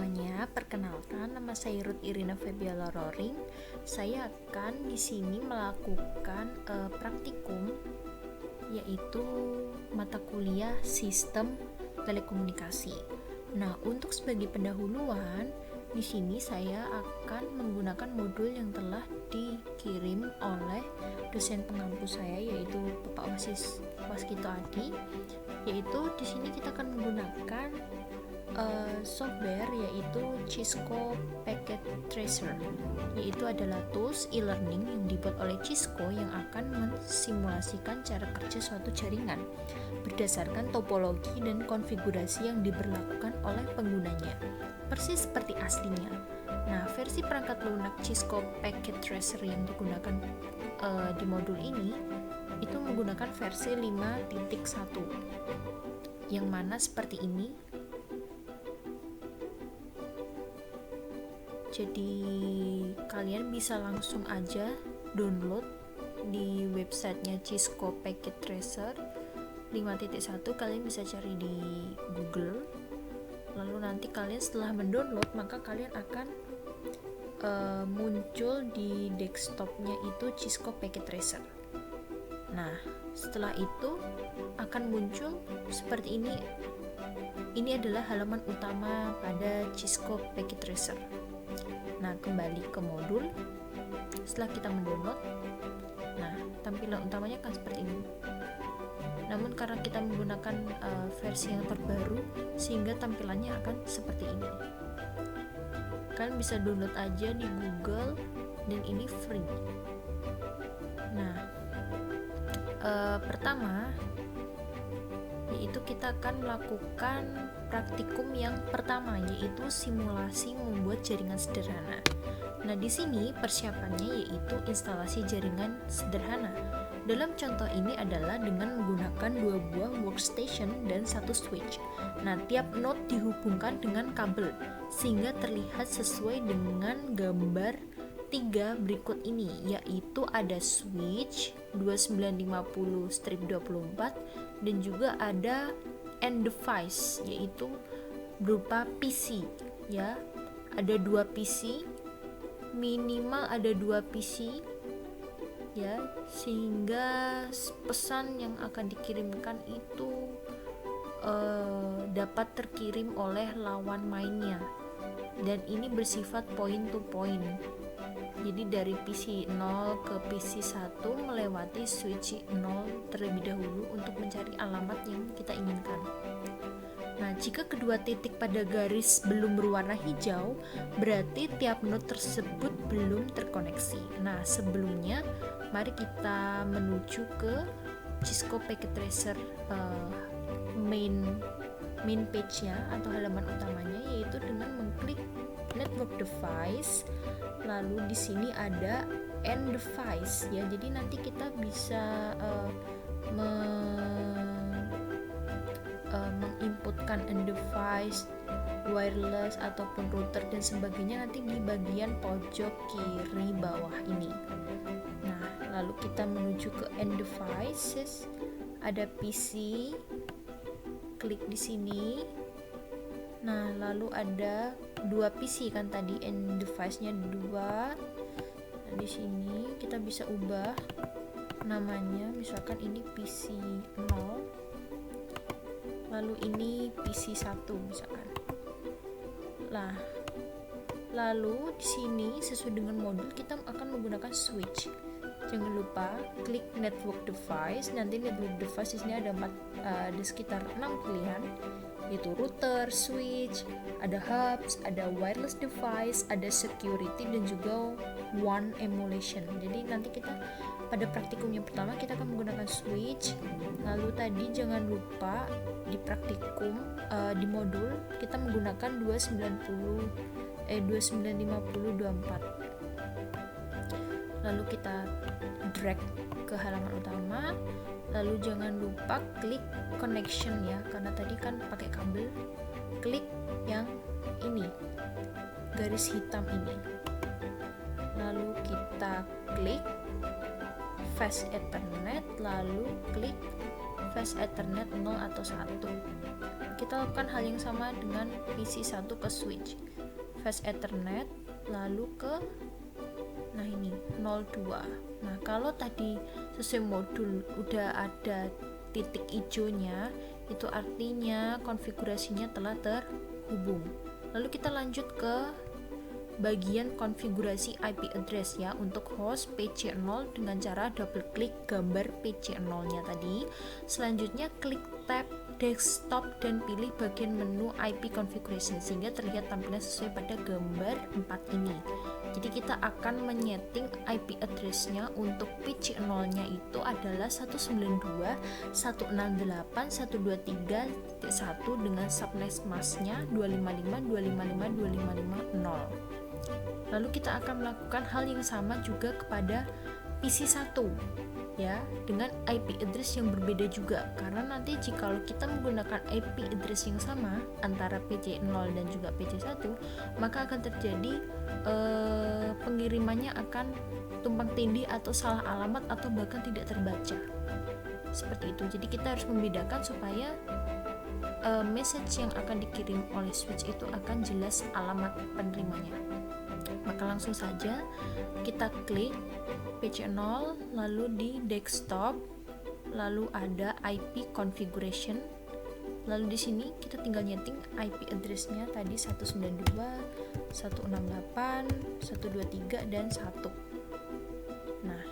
semuanya, perkenalkan nama saya Ruth Irina Febiala Roring. Saya akan di sini melakukan praktikum, yaitu mata kuliah Sistem Telekomunikasi. Nah, untuk sebagai pendahuluan, di sini saya akan menggunakan modul yang telah dikirim oleh dosen pengampu saya, yaitu Bapak Waskito Adi. Yaitu di sini kita akan menggunakan software yaitu Cisco Packet Tracer, yaitu adalah tools e-learning yang dibuat oleh Cisco yang akan mensimulasikan cara kerja suatu jaringan berdasarkan topologi dan konfigurasi yang diberlakukan oleh penggunanya, persis seperti aslinya. Nah, versi perangkat lunak Cisco Packet Tracer yang digunakan di modul ini itu menggunakan versi 5.1 yang mana seperti ini. Jadi kalian bisa langsung aja download di websitenya Cisco Packet Tracer 5.1. Kalian bisa cari di Google. Lalu nanti kalian setelah mendownload, maka kalian akan muncul di desktopnya itu Cisco Packet Tracer. Nah, setelah itu akan muncul seperti ini. Ini adalah halaman utama pada Cisco Packet Tracer. Nah, kembali ke modul. Setelah kita mendownload, nah tampilan utamanya akan seperti ini. Namun karena kita menggunakan versi yang terbaru, sehingga tampilannya akan seperti ini. Kalian bisa download aja di Google dan ini free. Nah, pertama yaitu kita akan melakukan praktikum yang pertama, yaitu simulasi membuat jaringan sederhana. Nah, di sini persiapannya yaitu instalasi jaringan sederhana. Dalam contoh ini adalah dengan menggunakan 2 buah workstation dan 1 switch. Nah, tiap node dihubungkan dengan kabel sehingga terlihat sesuai dengan gambar 3 berikut ini, yaitu ada switch 2950/24 dan juga ada end device, yaitu berupa PC ya. Ada 2 PC, minimal ada 2 PC ya, sehingga pesan yang akan dikirimkan itu dapat terkirim oleh lawan mainnya, dan ini bersifat point to point. Jadi dari PC 0 ke PC 1 melewati switch 0 terlebih dahulu untuk mencari alamat yang kita inginkan. Nah, jika kedua titik pada garis belum berwarna hijau, berarti tiap node tersebut belum terkoneksi. Nah, sebelumnya mari kita menuju ke Cisco Packet Tracer main page-nya atau halaman utamanya, yaitu dengan mengklik network device. Lalu di sini ada end device ya. Jadi nanti kita bisa menginputkan end device, wireless ataupun router dan sebagainya nanti di bagian pojok kiri bawah ini. Nah, lalu kita menuju ke end devices. Ada PC, klik di sini. Nah, lalu ada 2 PC kan tadi, end device-nya 2. Nah, di sini kita bisa ubah namanya, misalkan ini PC 0. Lalu ini PC 1 misalkan. Nah, lalu di sini sesuai dengan modul kita akan menggunakan switch. Jangan lupa klik network device. Nanti network device di sini ada sekitar 6 pilihan, yaitu router, switch, ada hubs, ada wireless device, ada security, dan juga WAN emulation. Jadi nanti kita pada praktikum yang pertama kita akan menggunakan switch. Lalu tadi jangan lupa di praktikum di modul kita menggunakan 2950/24. Lalu kita drag ke halaman utama. Lalu jangan lupa klik connection ya, karena tadi kan pakai kabel. Klik yang ini, garis hitam ini. Lalu kita klik fast ethernet, lalu klik fast ethernet 0 atau 1. Kita lakukan hal yang sama dengan PC 1 ke switch. Fast Ethernet, lalu ke nah ini 02. Nah, kalau tadi sesuai modul udah ada titik hijaunya, itu artinya konfigurasinya telah terhubung. Lalu kita lanjut ke bagian konfigurasi IP address ya untuk host PC0 dengan cara double klik gambar PC0 nya tadi. Selanjutnya klik tab desktop dan pilih bagian menu IP configuration sehingga terlihat tampilan sesuai pada gambar 4 ini. Jadi kita akan menyeting IP address-nya untuk PC0 nya itu adalah 192.168.123.1 dengan subnet mask-nya 255.255.255.0. Lalu kita akan melakukan hal yang sama juga kepada PC1 ya, dengan IP address yang berbeda juga, karena nanti jika kita menggunakan IP address yang sama antara PC0 dan juga PC1, maka akan terjadi pengirimannya akan tumpang tindih atau salah alamat atau bahkan tidak terbaca seperti itu. Jadi kita harus membedakan supaya message yang akan dikirim oleh switch itu akan jelas alamat penerimanya. Maka langsung saja kita klik PC0, lalu di desktop, lalu ada IP configuration, lalu di sini kita tinggal nyeting IP address-nya tadi 192.168.123 dan 1. Nah,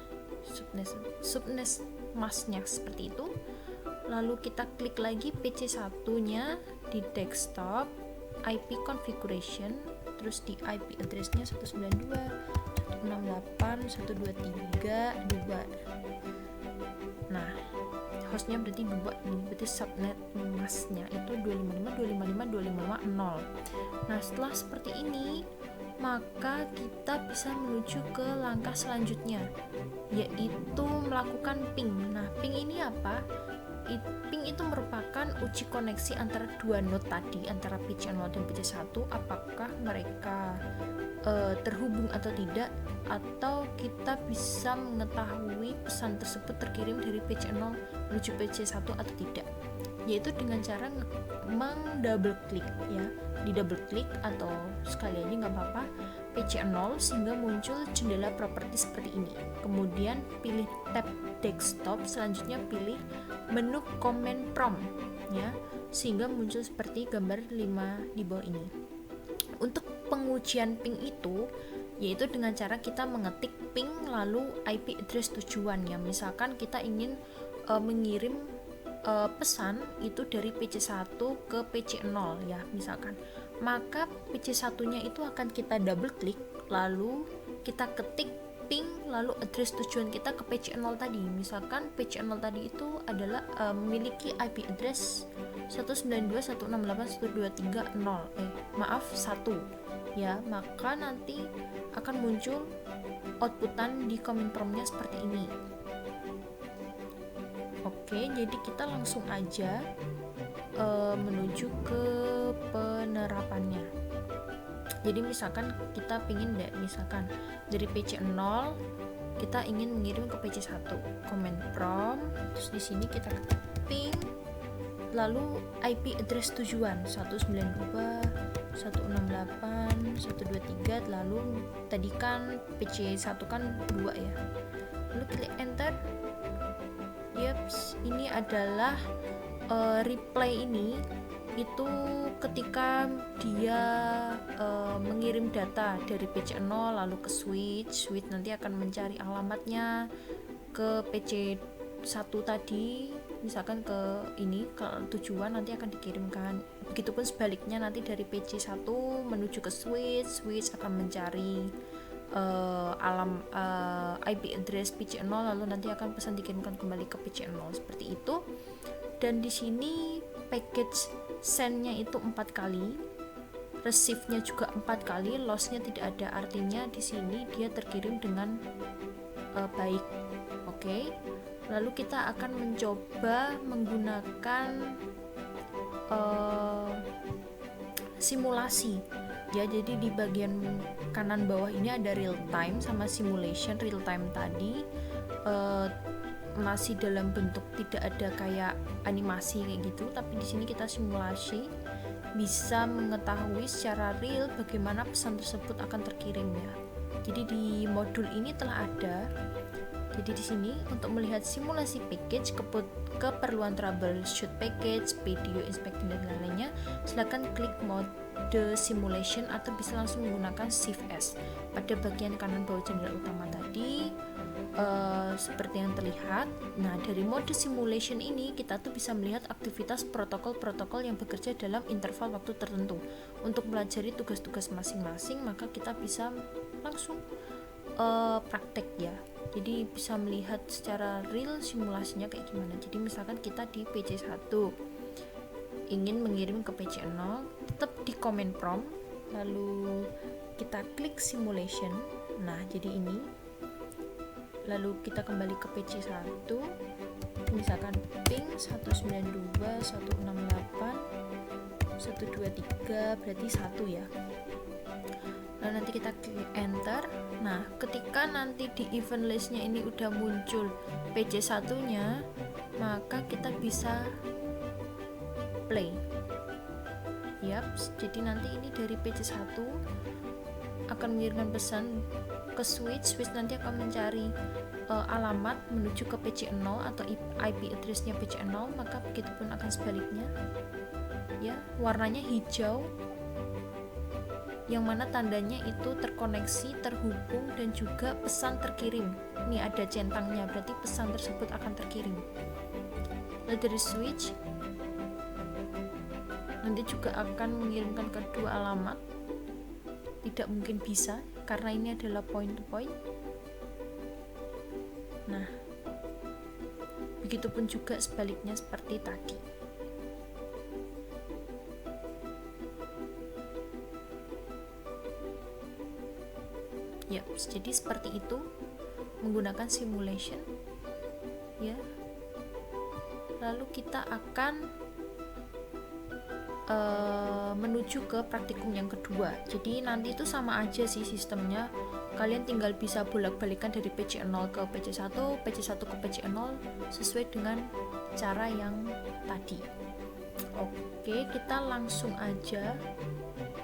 subnet mask-nya seperti itu. Lalu kita klik lagi PC1-nya di desktop, IP configuration, terus di IP address-nya 192.168.123.2. Nah, hostnya berarti 2, ini berarti subnet mask-nya itu 255.255.255.0. Nah, setelah seperti ini, maka kita bisa menuju ke langkah selanjutnya, yaitu melakukan ping. Nah, ping ini apa? Ping itu merupakan uji koneksi antara dua node tadi, antara PC0 dan PC1, apakah mereka terhubung atau tidak, atau kita bisa mengetahui pesan tersebut terkirim dari PC0 menuju PC1 atau tidak, yaitu dengan cara meng-double klik ya, di double klik atau sekali aja nggak apa-apa PC0 sehingga muncul jendela properti seperti ini. Kemudian pilih tab desktop, selanjutnya pilih menu command prompt ya, sehingga muncul seperti gambar 5 di bawah ini. Untuk pengujian ping itu yaitu dengan cara kita mengetik ping lalu IP address tujuan ya. Misalkan kita ingin mengirim pesan itu dari PC1 ke PC0 ya misalkan, maka PC1-nya itu akan kita double klik lalu kita ketik ping lalu address tujuan kita ke PC0 tadi. Misalkan PC0 tadi itu adalah memiliki IP address 192.168.123.0 1 ya, maka nanti akan muncul outputan di command prompt-nya seperti ini. Oke, jadi kita langsung aja menuju ke penerapannya. Jadi misalkan kita pingin misalkan dari PC0 kita ingin mengirim ke PC1, command prompt, terus di sini kita ketik ping lalu IP address tujuan 192.168.123, lalu tadi kan PC1 kan 2 ya, lalu klik enter. Yaps, ini adalah replay ini itu ketika dia mengirim data dari PC0 lalu ke switch nanti akan mencari alamatnya ke PC1 tadi, misalkan ke ini ke tujuan nanti akan dikirimkan. Begitupun sebaliknya nanti dari PC1 menuju ke switch akan mencari IP address PC0 lalu nanti akan pesan dikirimkan kembali ke PC0 seperti itu. Dan di sini package send-nya itu 4 kali, receive-nya juga 4 kali, loss-nya tidak ada, artinya di sini dia terkirim dengan baik. Oke. Lalu kita akan mencoba menggunakan simulasi ya. Jadi di bagian kanan bawah ini ada real time sama simulation. Real time tadi masih dalam bentuk tidak ada kayak animasi kayak gitu, tapi di sini kita simulasi bisa mengetahui secara real bagaimana pesan tersebut akan terkirim ya. Jadi di modul ini telah ada. Jadi di sini untuk melihat simulasi package, keperluan troubleshoot package, video inspecting dan lain-lainnya, silakan klik mode simulation atau bisa langsung menggunakan Shift S. Pada bagian kanan bawah jendela utama tadi seperti yang terlihat. Nah, dari mode simulation ini kita tuh bisa melihat aktivitas protokol-protokol yang bekerja dalam interval waktu tertentu. Untuk pelajari tugas-tugas masing-masing, maka kita bisa langsung praktek ya. Jadi bisa melihat secara real simulasinya kayak gimana. Jadi misalkan kita di PC1 ingin mengirim ke PC0, tetap di command prompt, lalu kita klik simulation. Nah, jadi ini. Lalu kita kembali ke PC1, misalkan ping 192.168.123 berarti 1 ya. Lalu nanti kita klik enter. Nah, ketika nanti di event listnya ini udah muncul PC1 nya, maka kita bisa play. Yaps, jadi nanti ini dari PC1 akan mengirimkan pesan ke switch nanti akan mencari alamat menuju ke PC0 atau IP address-nya PC0, maka begitupun akan sebaliknya ya, warnanya hijau yang mana tandanya itu terkoneksi, terhubung dan juga pesan terkirim. Ini ada centangnya, berarti pesan tersebut akan terkirim. Lalu dari switch nanti juga akan mengirimkan kedua alamat, tidak mungkin bisa karena ini adalah point to point. Nah, begitupun juga sebaliknya seperti tadi. Ya, jadi seperti itu menggunakan simulation ya. Lalu kita akan menuju ke praktikum yang kedua. Jadi nanti itu sama aja sih sistemnya. Kalian tinggal bisa bolak-balikan dari PC0 ke PC1, PC1 ke PC0 sesuai dengan cara yang tadi. Oke, kita langsung aja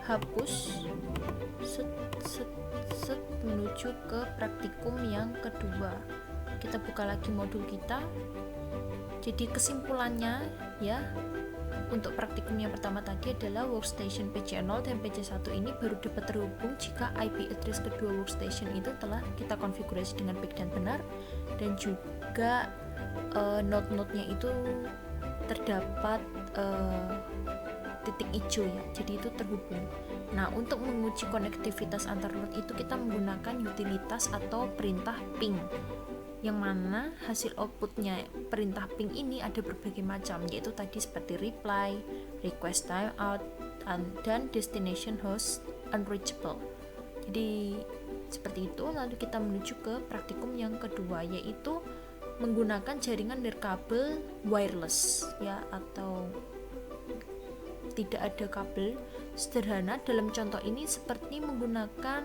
hapus set menuju ke praktikum yang kedua. Kita buka lagi modul kita. Jadi kesimpulannya ya, untuk praktikum yang pertama tadi adalah workstation PC0 dan PC1 ini baru dapat terhubung jika IP address kedua workstation itu telah kita konfigurasi dengan baik dan benar, dan juga node-node-nya itu terdapat titik hijau ya, jadi itu terhubung. Nah, untuk menguji konektivitas antar node itu kita menggunakan utilitas atau perintah ping, yang mana hasil outputnya perintah ping ini ada berbagai macam, yaitu tadi seperti reply, request timeout, dan destination host unreachable. Jadi seperti itu. Lalu kita menuju ke praktikum yang kedua, yaitu menggunakan jaringan nirkabel wireless ya, atau tidak ada kabel. Sederhana dalam contoh ini seperti menggunakan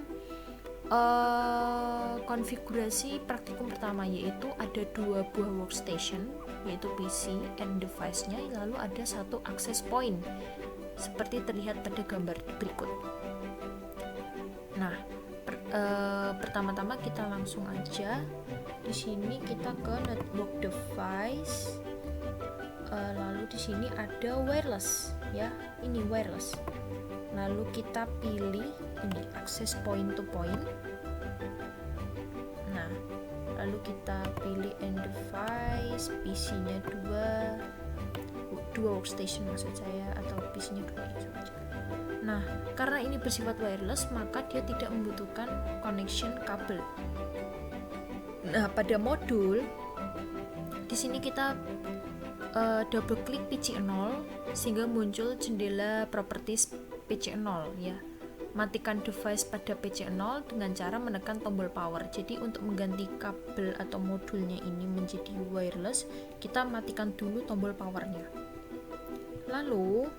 konfigurasi praktikum pertama, yaitu ada 2 buah workstation, yaitu PC and device-nya, lalu ada 1 access point seperti terlihat pada gambar berikut. Nah, pertama-tama kita langsung aja di sini kita ke network device, lalu di sini ada wireless ya, ini wireless. Lalu kita pilih ini access point to point. Nah, lalu kita pilih end device, PC-nya 2 workstation maksud saya, atau PC-nya 2 ya saja. Nah, karena ini bersifat wireless, maka dia tidak membutuhkan connection kabel. Nah, pada modul di sini kita double klik PC0 sehingga muncul jendela properties PC0 ya. Matikan device pada PC0 dengan cara menekan tombol power. Jadi untuk mengganti kabel atau modulnya ini menjadi wireless, kita matikan dulu tombol powernya. Lalu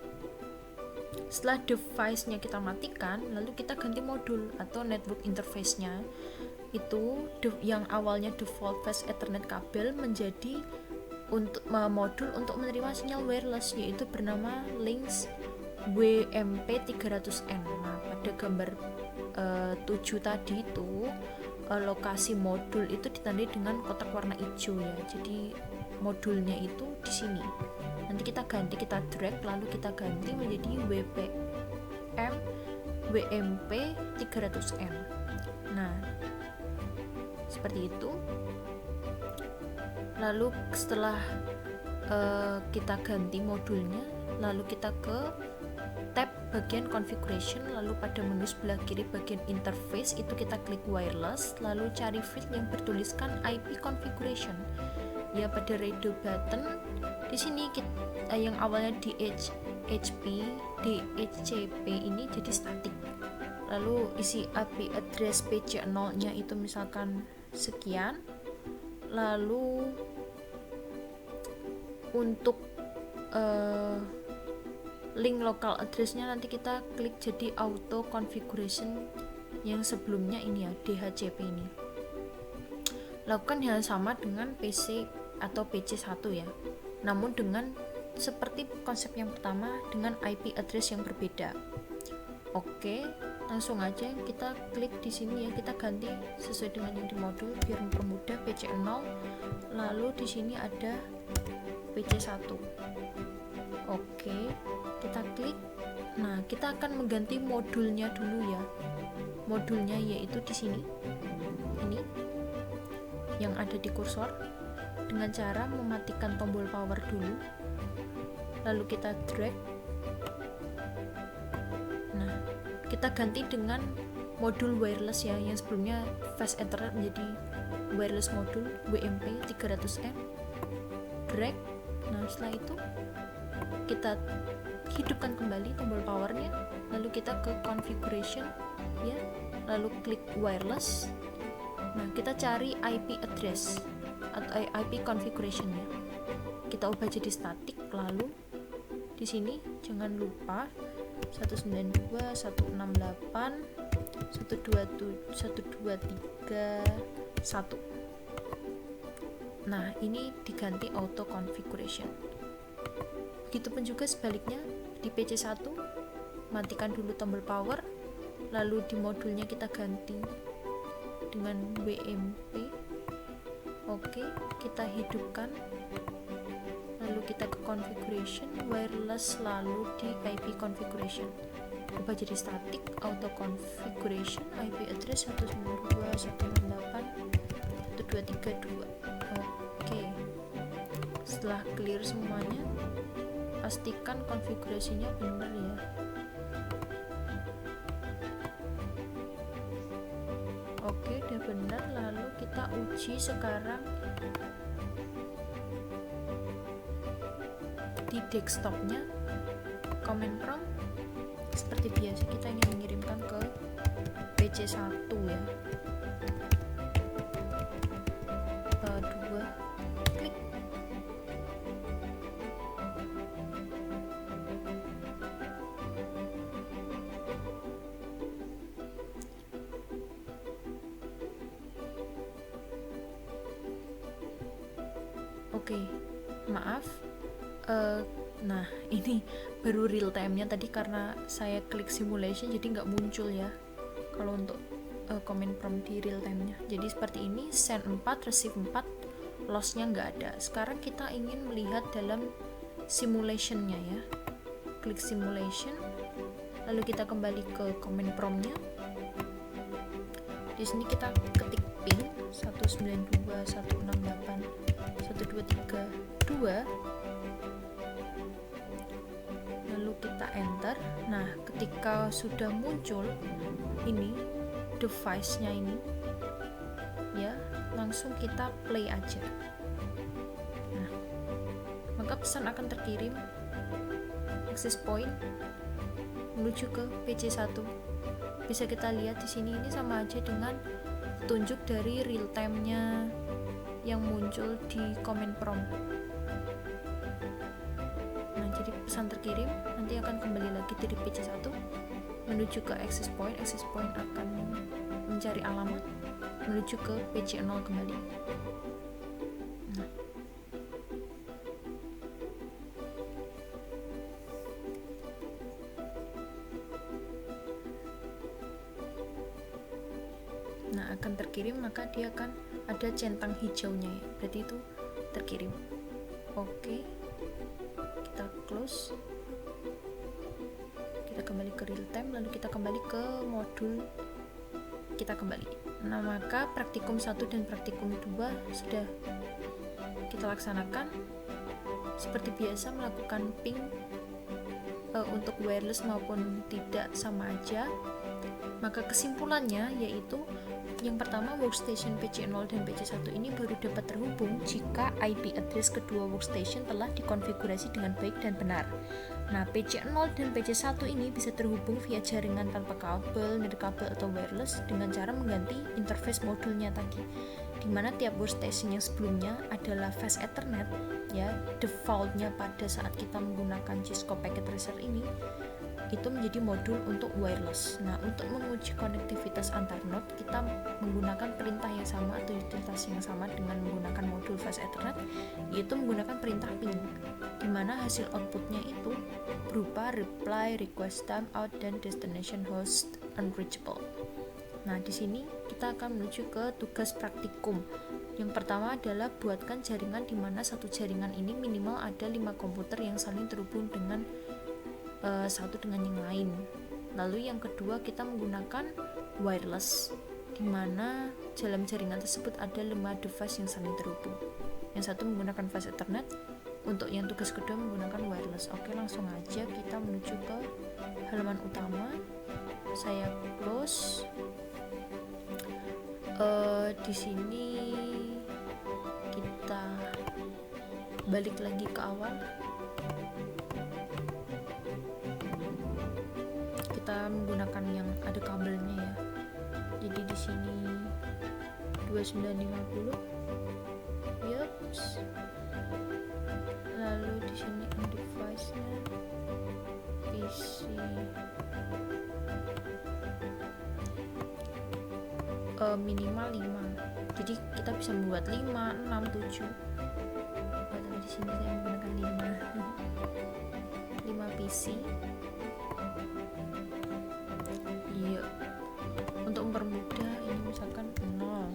setelah device-nya kita matikan, lalu kita ganti modul atau network interface-nya. itu yang awalnya default fast Ethernet kabel menjadi untuk modul untuk menerima sinyal wireless, yaitu bernama Lynx WMP300N. Nah, pada gambar 7 tadi itu lokasi modul itu ditandai dengan kotak warna hijau ya. Jadi modulnya itu di sini. Nanti kita ganti, kita drag lalu kita ganti menjadi WMP300N. Nah, seperti itu. Lalu setelah kita ganti modulnya, lalu kita ke tab bagian configuration, lalu pada menu sebelah kiri bagian interface itu kita klik wireless, lalu cari field yang bertuliskan IP configuration. Ya, pada radio button di sini yang awalnya DHCP ini jadi static. Lalu isi IP address PC0 nya itu misalkan sekian. Lalu untuk link local address-nya nanti kita klik jadi auto configuration yang sebelumnya ini ya, DHCP ini. Lakukan hal sama dengan PC atau PC1 ya, namun dengan seperti konsep yang pertama dengan IP address yang berbeda. Oke, langsung aja kita klik di sini ya, kita ganti sesuai dengan yang di modul biar mempermudah PC0. Lalu di sini ada PC1. Oke, kita klik. Nah, kita akan mengganti modulnya dulu ya. Modulnya yaitu di sini. Ini yang ada di kursor dengan cara mematikan tombol power dulu. Lalu kita drag. Nah, kita ganti dengan modul wireless ya, yang sebelumnya fast Ethernet menjadi wireless modul WMP300N. Drag. Nah, setelah itu kita hidupkan kembali tombol powernya, lalu kita ke configuration ya, lalu klik wireless. Nah, kita cari IP address atau IP configuration ya, kita ubah jadi static. Lalu di sini jangan lupa 192.168.123.1. Nah, ini diganti auto configuration. Begitupun juga sebaliknya di PC1, matikan dulu tombol power, lalu di modulnya kita ganti dengan WMP. Oke, kita hidupkan, lalu kita ke configuration wireless, lalu di IP configuration ubah jadi static auto configuration IP address 192.168.123.2. Oke, setelah clear semuanya, pastikan konfigurasinya benar ya. Oke, udah benar. Lalu kita uji sekarang di desktopnya. Command prompt seperti biasa, kita ingin mengirimkan ke PC1 ya. 2 klik. Oke, maaf. Nah, ini baru real time-nya tadi karena saya klik simulation jadi nggak muncul ya kalau untuk command prompt di real time-nya. Jadi seperti ini, send 4, receive 4, loss-nya nggak ada. Sekarang kita ingin melihat dalam simulation-nya ya. Klik simulation, lalu kita kembali ke command prompt-nya. Di sini kita ketik pin 192.168.123.2, lalu kita enter. Nah, ketika sudah muncul ini device-nya ini ya, langsung kita play aja. Nah, maka pesan akan terkirim access point menuju ke PC1. Bisa kita lihat di sini, ini sama aja dengan tunjuk dari real time-nya yang muncul di command prompt. Nah, jadi pesan terkirim nanti akan kembali lagi dari PC1 menuju ke access point. Access point akan mencari alamat, menuju ke PC0 kembali. Nah, akan terkirim, maka dia akan ada centang hijaunya ya, berarti itu terkirim. Oke, kita close, kita kembali ke real time, lalu kita kembali ke modul kita kembali. Nah, maka praktikum 1 dan praktikum 2 sudah kita laksanakan. Seperti biasa, melakukan ping untuk wireless maupun tidak sama aja. Maka kesimpulannya yaitu yang pertama, workstation PC0 dan PC1 ini baru dapat terhubung jika IP address kedua workstation telah dikonfigurasi dengan baik dan benar. Nah, PC0 dan PC1 ini bisa terhubung via jaringan tanpa kabel, nirkabel atau wireless dengan cara mengganti interface modulnya tadi, di mana tiap workstation yang sebelumnya adalah fast Ethernet ya, defaultnya pada saat kita menggunakan Cisco Packet Tracer ini itu menjadi modul untuk wireless. Nah, untuk menguji konektivitas antar node, kita menggunakan perintah yang sama atau utilitas yang sama dengan menggunakan modul fast Ethernet, yaitu menggunakan perintah ping, di mana hasil outputnya itu berupa reply, request time out, dan destination host unreachable. Nah, di sini kita akan menuju ke tugas praktikum. Yang pertama adalah buatkan jaringan di mana satu jaringan ini minimal ada 5 komputer yang saling terhubung dengan satu dengan yang lain. Lalu yang kedua, kita menggunakan wireless, di mana dalam jaringan tersebut ada 5 device yang saling terhubung. Yang satu menggunakan fast Ethernet, untuk yang tugas kedua menggunakan wireless. Oke, langsung aja kita menuju ke halaman utama. Saya close. Di sini kita balik lagi ke awal. Kita menggunakan yang ada kabelnya ya. Jadi di sini 2950. Yups. Lalu di sini device-nya PC. Minimal 5. Jadi kita bisa membuat 5, 6, 7. Tapi di sini saya menggunakan 5 PC. Iya. Untuk mempermudah ini misalkan 0,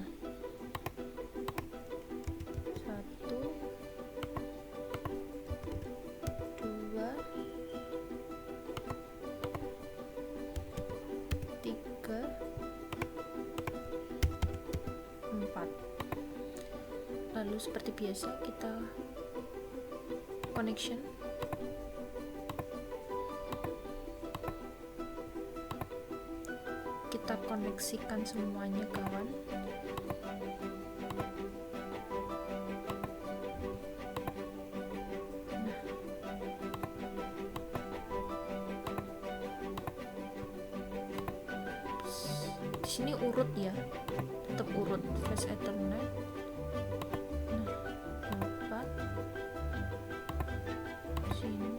1, 2, 3, 4. Lalu seperti biasa kita connection. Kita koneksikan semuanya, kawan. Nah, di sini urut ya, tetap urut fast Ethernet. Nah, 4. Sini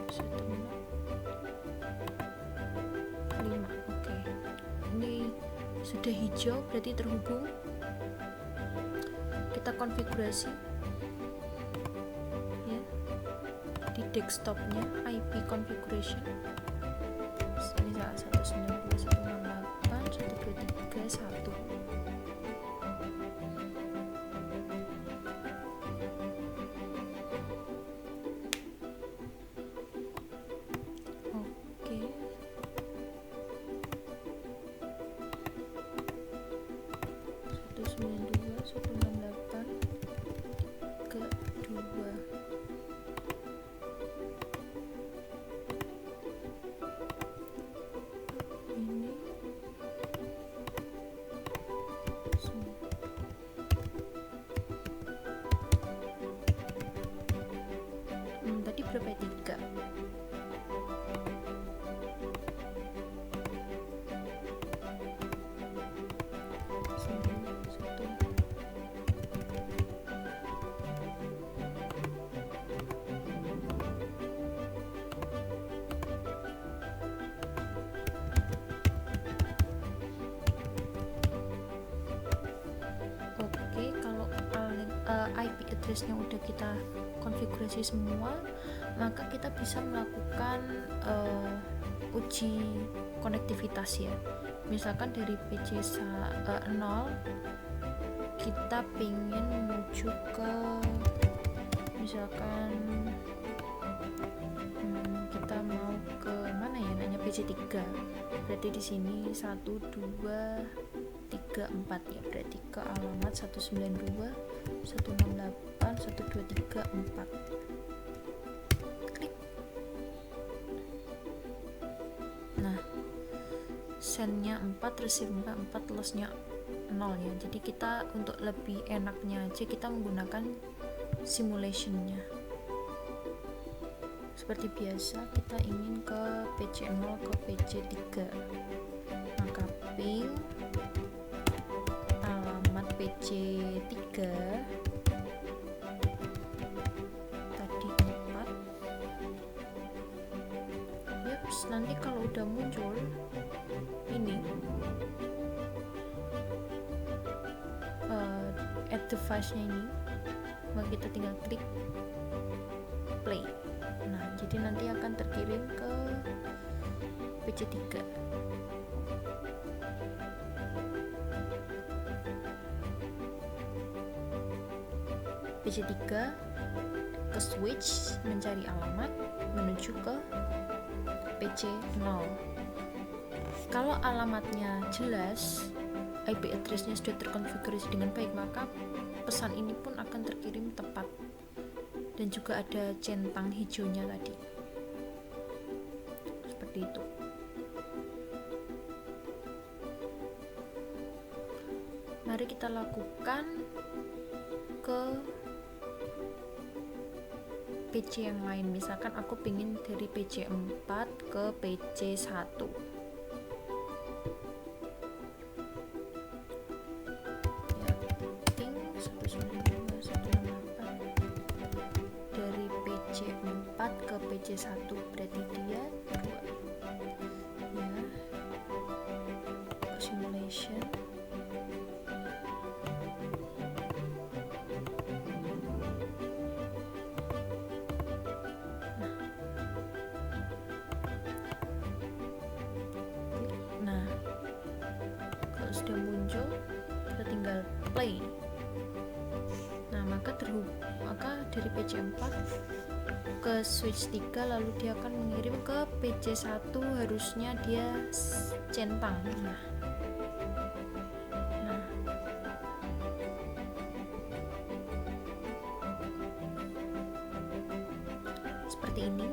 fast Ethernet 5. Oke. Ini sudah hijau, berarti terhubung. Kita konfigurasi ya di desktopnya, IP configuration. Ini salah 192.168, 123.1. IP address-nya udah kita konfigurasi semua, maka kita bisa melakukan uji konektivitas ya. Misalkan dari PC 0 kita pengen menuju ke misalkan kita mau ke mana ya, nanya PC 3, berarti di sini 1 2 3 4 ya, berarti ke alamat 192 168 1234 klik. Nah, sendnya 4, receive-nya 4, loss-nya 0 ya. Jadi kita untuk lebih enaknya aja kita menggunakan simulation-nya. Seperti biasa kita ingin ke PC 0 ke PC 3, maka ping alamat PC 3 tadi 4. Yups, nanti kalau udah muncul ini add device-nya ini, maka kita tinggal klik play. Nah, jadi nanti akan terkirim ke PC 3. PC 3 ke switch mencari alamat menuju ke PC 0. Kalau alamatnya jelas, IP address-nya sudah terkonfigurasi dengan baik, maka pesan ini pun akan terkirim tepat. Dan juga ada centang hijaunya tadi. Seperti itu. Mari kita lakukan ke PC yang lain. Misalkan aku pingin dari PC 4 ke PC 1. PC 1 berarti dia 2 ya, simulation. Nah, kalau sudah muncul kita tinggal play. Nah, maka dari PC 4 ke switch 3, lalu dia akan mengirim ke PC 1, harusnya dia centang. Nah, seperti ini.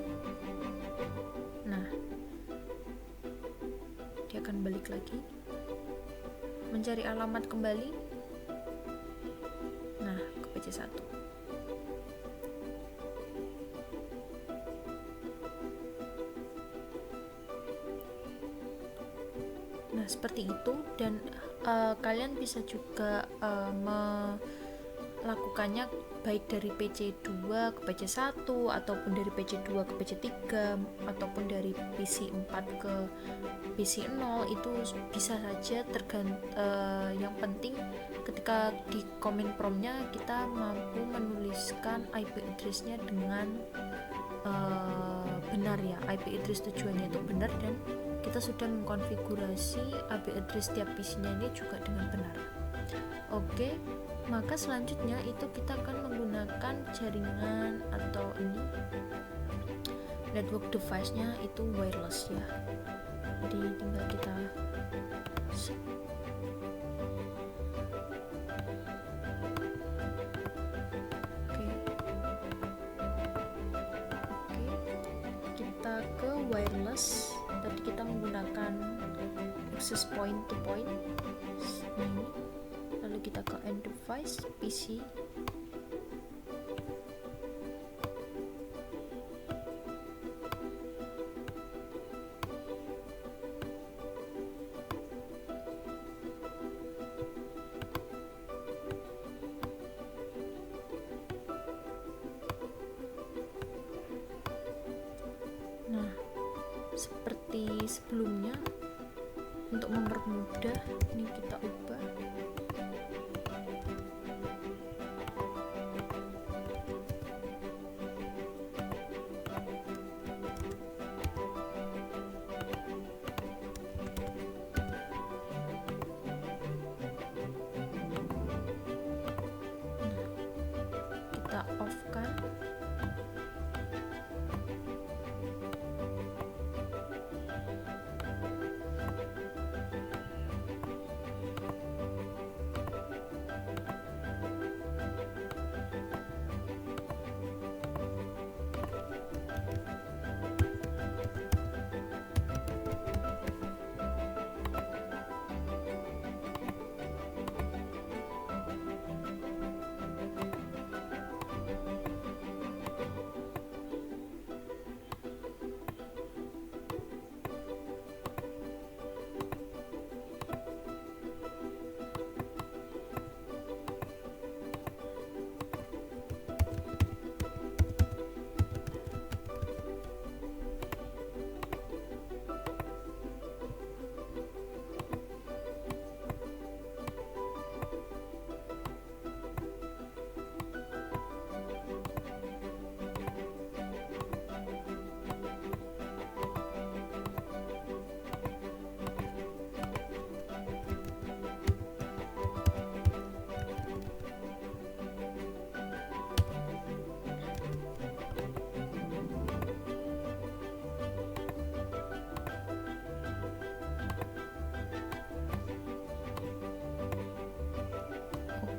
Nah, dia akan balik lagi mencari alamat kembali. Nah, ke PC 1. Nah, seperti itu. Dan kalian bisa juga melakukannya baik dari PC 2 ke PC 1, ataupun dari PC 2 ke PC 3, ataupun dari PC 4 ke PC 0. Itu bisa saja yang penting ketika di command prompt-nya kita mampu menuliskan IP address-nya dengan benar ya, IP address tujuannya itu benar, dan kita sudah mengkonfigurasi IP address tiap PC-nya ini juga dengan benar. Oke, maka selanjutnya itu kita akan menggunakan jaringan atau ini network device-nya itu wireless ya. Jadi tinggal kita kita ke wireless. Tadi kita menggunakan access point to point ini, lalu kita ke end device PC. Nah, seperti sebelumnya, untuk mempermudah ini kita ubah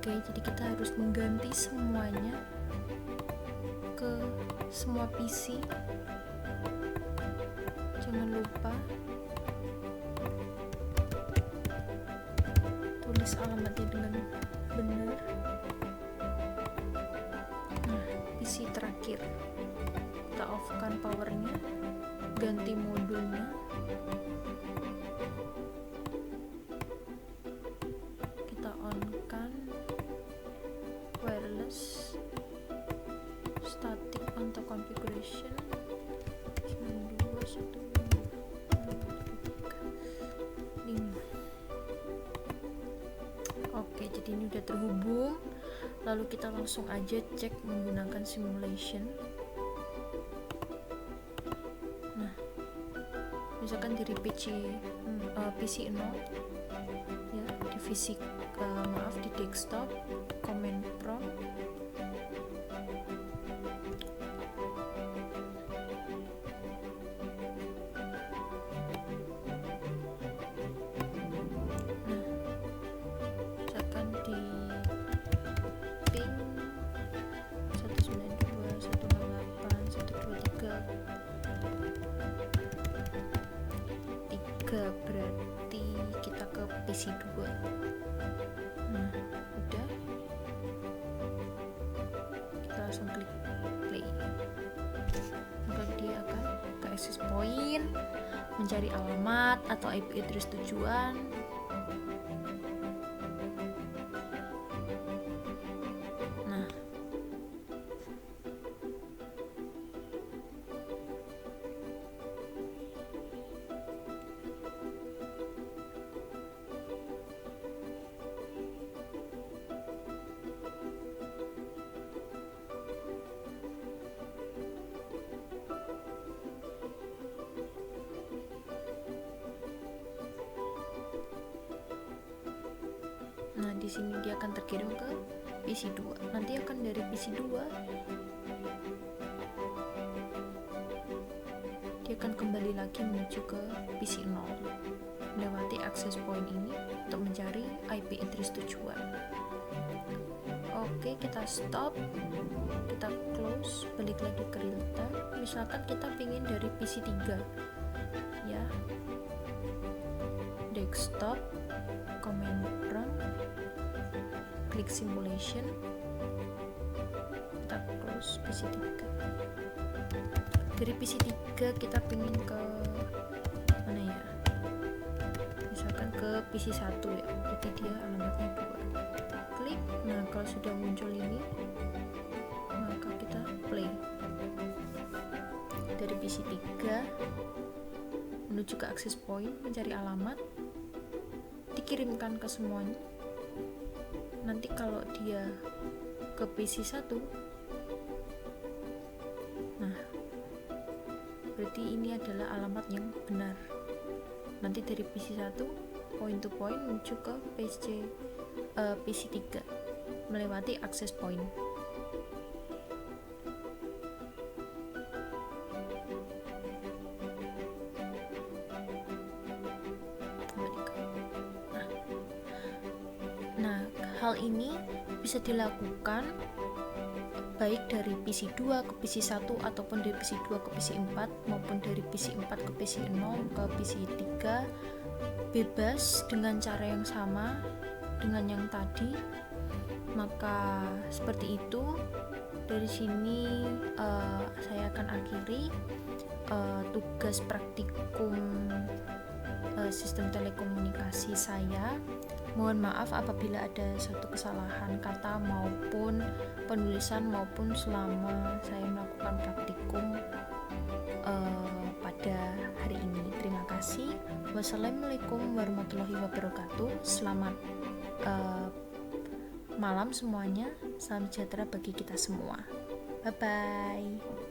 Oke, jadi kita harus mengganti semuanya ke semua PC. Jangan lupa tulis alamatnya dengan benar. Nah, PC terakhir kita off-kan powernya, ganti modulnya, kita on-kan wireless, static auto configuration 92.1.5. Oke, jadi ini udah terhubung. Lalu kita langsung aja cek menggunakan simulation. Nah, misalkan dari PC 0 ya, di desktop, command prompt, berarti kita ke PC 2. Nah, udah, kita langsung klik play, maka dia akan ke access point, mencari alamat atau IP address tujuan. Nah, di sini dia akan terkirim ke PC 2. Nanti akan dari PC 2 dia akan kembali lagi menuju ke PC 0, melewati access point ini untuk mencari IP address tujuan. Oke, kita stop, kita close, balik lagi ke real time. Misalkan kita pingin dari PC 3 ya, desktop, command prompt, klik simulation, kita close PC 3. Dari PC 3 kita pingin ke mana ya, misalkan ke PC 1 ya, berarti dia alamatnya 2. Klik. Nah, kalau sudah muncul ini, maka kita play. Dari PC 3 menuju ke access point, mencari alamat, dikirimkan ke semuanya. Nanti kalau dia ke PC 1, nah, berarti ini adalah alamat yang benar. Nanti dari PC 1 point to point menuju ke PC 3 melewati access point. Nah, hal ini bisa dilakukan baik dari PC 2 ke PC 1 ataupun dari PC 2 ke PC 4 maupun dari PC 4 ke PC 0 ke PC 3, bebas dengan cara yang sama dengan yang tadi. Maka seperti itu. Dari sini saya akan akhiri tugas praktikum sistem telekomunikasi saya. Mohon maaf apabila ada suatu kesalahan kata maupun penulisan maupun selama saya melakukan praktikum pada hari ini. Terima kasih. Wassalamualaikum warahmatullahi wabarakatuh. Selamat malam semuanya. Salam sejahtera bagi kita semua. Bye bye.